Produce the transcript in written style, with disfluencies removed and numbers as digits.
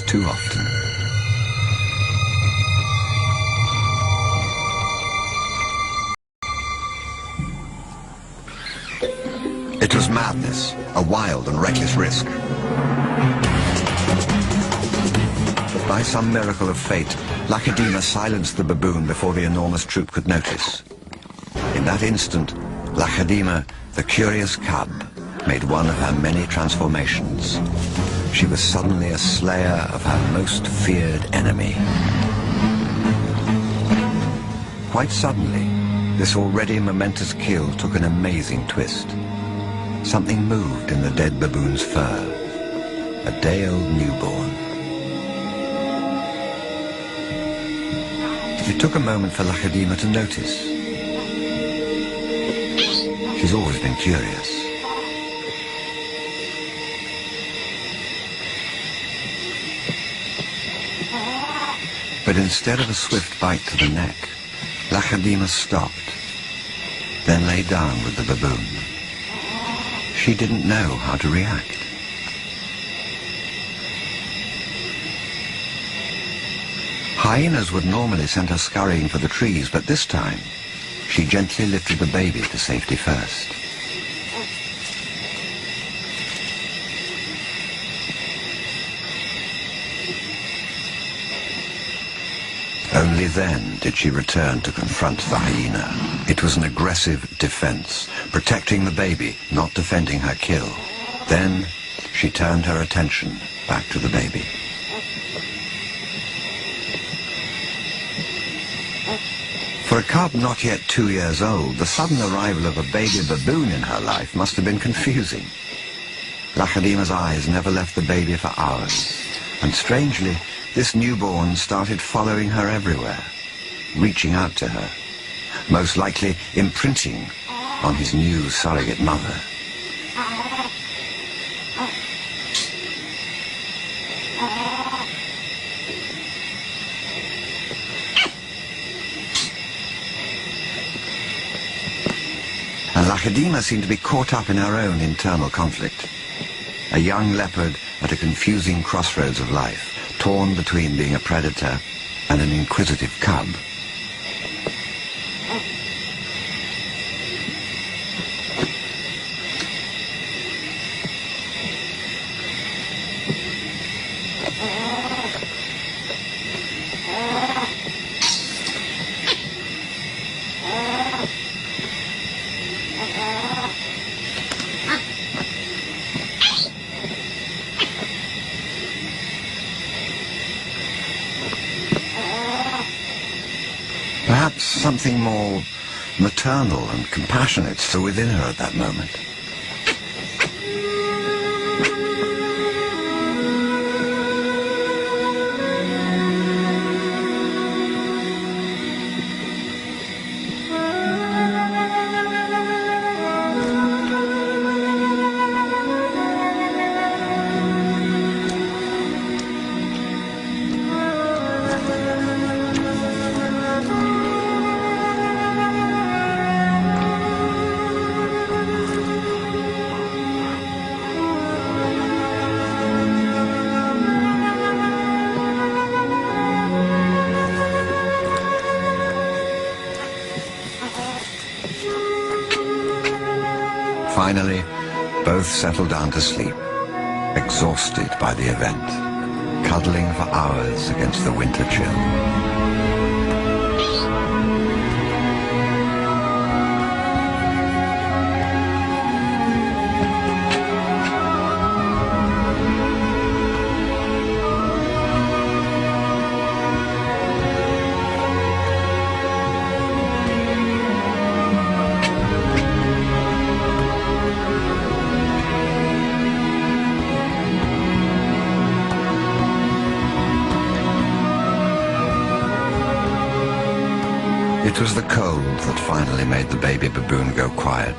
happens too often. It was madness, a wild and reckless risk. But by some miracle of fate, Lakedima silenced the baboon before the enormous troop could notice. In that instant, Lakedima, the curious cub, made one of her many transformations. She was suddenly a slayer of her most feared enemy. Quite suddenly, this already momentous kill took an amazing twist. Something moved in the dead baboon's fur. A day-old newborn. It took a moment for Lakedima to notice. She's always been curious. But instead of a swift bite to the neck, Lakedima stopped, then lay down with the baboon. She didn't know how to react. Hyenas would normally send her scurrying for the trees, but this time, she gently lifted the baby to safety first. Only then did she return to confront the hyena. It was an aggressive defense, protecting the baby, not defending her kill. Then she turned her attention back to the baby. For a cub not yet 2 years old, the sudden arrival of a baby baboon in her life must have been confusing. Lakedima's eyes never left the baby for hours, and strangely, this newborn started following her everywhere, reaching out to her, most likely imprinting on his new surrogate mother. And Lakedima seemed to be caught up in her own internal conflict. A young leopard at a confusing crossroads of life, torn between being a predator and an inquisitive cub. Perhaps something more maternal and compassionate still within her at that moment. Finally, both settled down to sleep, exhausted by the event, cuddling for hours against the winter chill. It was the cold that finally made the baby baboon go quiet.